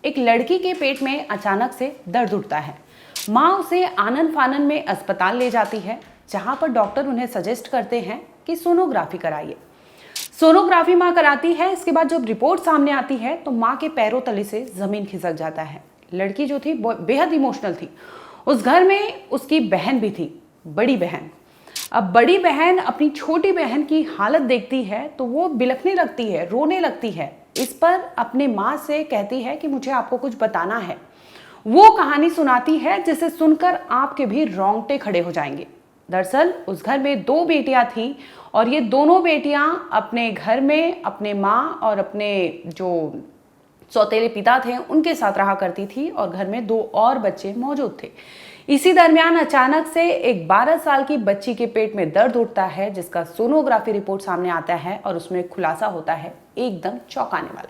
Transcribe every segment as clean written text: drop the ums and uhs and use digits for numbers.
एक लड़की के पेट में अचानक से दर्द उठता है। माँ उसे आनन फानन में अस्पताल ले जाती है, जहाँ पर डॉक्टर उन्हें सजेस्ट करते हैं कि सोनोग्राफी कराइए। सोनोग्राफी माँ कराती है। इसके बाद जब रिपोर्ट सामने आती है तो माँ के पैरों तले से जमीन खिसक जाता है। लड़की जो थी बेहद इमोशनल थी। उस घर में उसकी बहन भी थी, बड़ी बहन। अब बड़ी बहन अपनी छोटी बहन की हालत देखती है तो वो बिलखने लगती है, रोने लगती है। इस पर अपने माँ से कहती है कि मुझे आपको कुछ बताना है। वो कहानी सुनाती है जिसे सुनकर आपके भी रोंगटे खड़े हो जाएंगे। दरअसल उस घर में 2 बेटियां थीं और ये दोनों बेटियां अपने घर में अपने माँ और अपने जो सौतेले पिता थे उनके साथ रहा करती थी और घर में 2 और बच्चे मौजूद थे। इसी दरमियान अचानक से एक 12 साल की बच्ची के पेट में दर्द उठता है, जिसका सोनोग्राफी रिपोर्ट सामने आता है और उसमें खुलासा होता है एकदम चौंकाने वाला।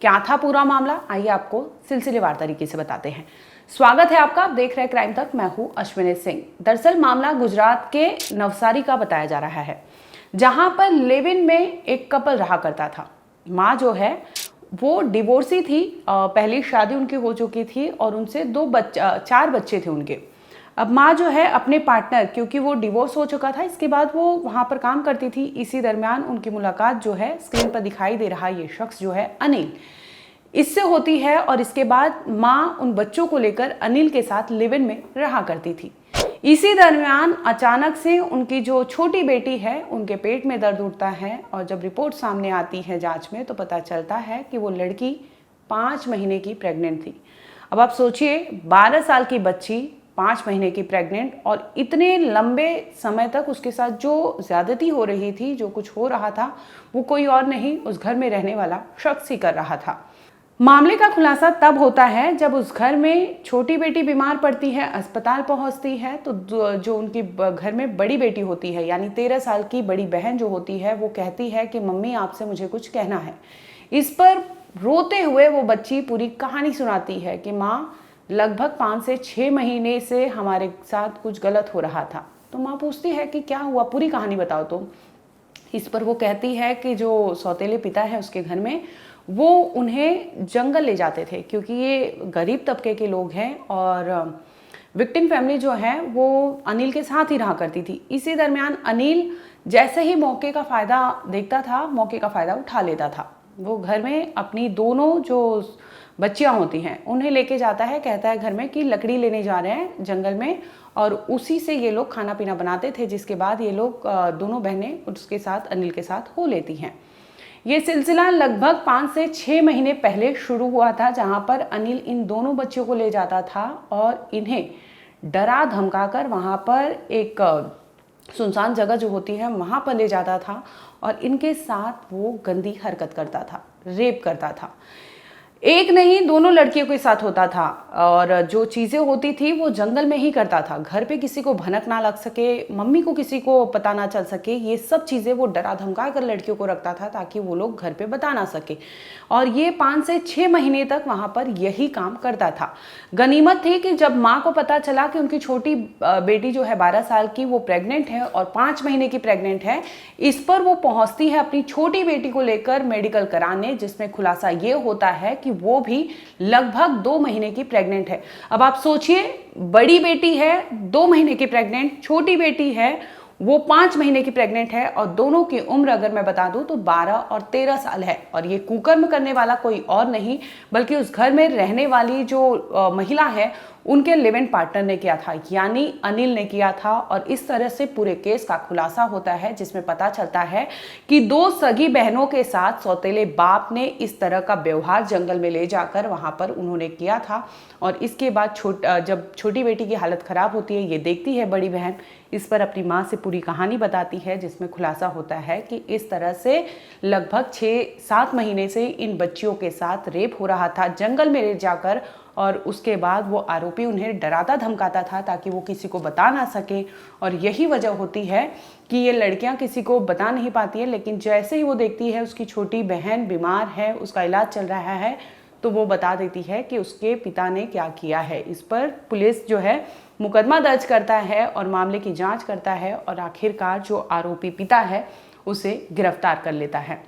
क्या था पूरा मामला, आइए आपको सिलसिलेवार तरीके से बताते हैं। स्वागत है आपका, आप देख रहे हैं क्राइम तक। मैं हूं अश्विनी सिंह। दरअसल मामला गुजरात के नवसारी का बताया जा रहा है, जहां पर लिव इन में एक कपल रहा करता था। माँ जो है वो डिवोर्सी थी, पहली शादी उनकी हो चुकी थी और उनसे 4 बच्चे थे उनके। अब माँ जो है अपने पार्टनर, क्योंकि वो डिवोर्स हो चुका था, इसके बाद वो वहाँ पर काम करती थी। इसी दरमियान उनकी मुलाकात जो है स्क्रीन पर दिखाई दे रहा ये शख्स जो है अनिल, इससे होती है। और इसके बाद माँ उन बच्चों को लेकर अनिल के साथ लिव इन में रहा करती थी। इसी दरमियान अचानक से उनकी जो छोटी बेटी है उनके पेट में दर्द उठता है और जब रिपोर्ट सामने आती है जांच में तो पता चलता है कि वो लड़की 5 महीने की प्रेग्नेंट थी। अब आप सोचिए, 12 साल की बच्ची 5 महीने की प्रेग्नेंट, और इतने लंबे समय तक उसके साथ जो ज्यादती हो रही थी, जो कुछ हो रहा था, वो कोई और नहीं उस घर में रहने वाला शख्स ही कर रहा था। मामले का खुलासा तब होता है जब उस घर में छोटी बेटी बीमार पड़ती है, अस्पताल पहुंचती है, तो जो उनकी घर में बड़ी बेटी होती है, यानी 13 साल की बड़ी बहन जो होती है, वो कहती है कि मम्मी आपसे मुझे कुछ कहना है। इस पर रोते हुए वो बच्ची पूरी कहानी सुनाती है कि माँ, लगभग 5 से 6 महीने से हमारे साथ कुछ गलत हो रहा था। तो माँ पूछती है कि क्या हुआ, पूरी कहानी बताओ तुम। इस पर वो कहती है कि जो सौतेले पिता है उसके घर में, वो उन्हें जंगल ले जाते थे, क्योंकि ये गरीब तबके के लोग हैं और विक्टिम फैमिली जो है वो अनिल के साथ ही रहा करती थी। इसी दरमियान अनिल जैसे ही मौके का फ़ायदा देखता था, मौके का फ़ायदा उठा लेता था। वो घर में अपनी दोनों जो बच्चियां होती हैं उन्हें लेके जाता है, कहता है घर में कि लकड़ी लेने जा रहे हैं जंगल में, और उसी से ये लोग खाना पीना बनाते थे, जिसके बाद ये लोग दोनों बहनें उसके साथ, अनिल के साथ हो लेती हैं। ये सिलसिला लगभग 5 से 6 महीने पहले शुरू हुआ था, जहां पर अनिल इन दोनों बच्चियों को ले जाता था और इन्हें डरा धमकाकर वहां पर एक सुनसान जगह जो होती है वहां पर ले जाता था और इनके साथ वो गंदी हरकत करता था, रेप करता था। एक नहीं, दोनों लड़कियों के साथ होता था और जो चीज़ें होती थी वो जंगल में ही करता था। घर पे किसी को भनक ना लग सके, मम्मी को किसी को पता ना चल सके, ये सब चीज़ें वो डरा धमका कर लड़कियों को रखता था ताकि वो लोग घर पे बता ना सके। और ये 5 से 6 महीने तक वहाँ पर यही काम करता था। गनीमत थी कि जब माँ को पता चला कि उनकी छोटी बेटी जो है 12 साल की, वो प्रेग्नेंट है और 5 महीने की प्रेग्नेंट है, इस पर वो पहुँचती है अपनी छोटी बेटी को लेकर मेडिकल कराने, जिसमें खुलासा ये होता है कि वो भी लगभग 2 महीने की प्रेग्नेंट है। अब आप सोचिए, बड़ी बेटी है 2 महीने की प्रेग्नेंट, छोटी बेटी है वो 5 महीने की प्रेग्नेंट है, और दोनों की उम्र अगर मैं बता दूं तो 12 और 13 साल है। और ये कुकर्म करने वाला कोई और नहीं बल्कि उस घर में रहने वाली जो महिला है उनके लिव इन पार्टनर ने किया था, यानी अनिल ने किया था। और इस तरह से पूरे केस का खुलासा होता है, जिसमें पता चलता है कि 2 सगी बहनों के साथ सौतेले बाप ने इस तरह का व्यवहार जंगल में ले जाकर वहां पर उन्होंने किया था। और इसके बाद जब छोटी बेटी की हालत खराब होती है, ये देखती है बड़ी बहन, इस पर अपनी माँ से पूरी कहानी बताती है, जिसमें खुलासा होता है कि इस तरह से लगभग 6-7 महीने से इन बच्चियों के साथ रेप हो रहा था जंगल में ले जाकर। और उसके बाद वो आरोपी उन्हें डराता धमकाता था ताकि वो किसी को बता ना सके। और यही वजह होती है कि ये लड़कियां किसी को बता नहीं पाती है, लेकिन जैसे ही वो देखती है उसकी छोटी बहन बीमार है, उसका इलाज चल रहा है, तो वो बता देती है कि उसके पिता ने क्या किया है। इस पर पुलिस जो है मुकदमा दर्ज करता है और मामले की जांच करता है और आखिरकार जो आरोपी पिता है उसे गिरफ्तार कर लेता है।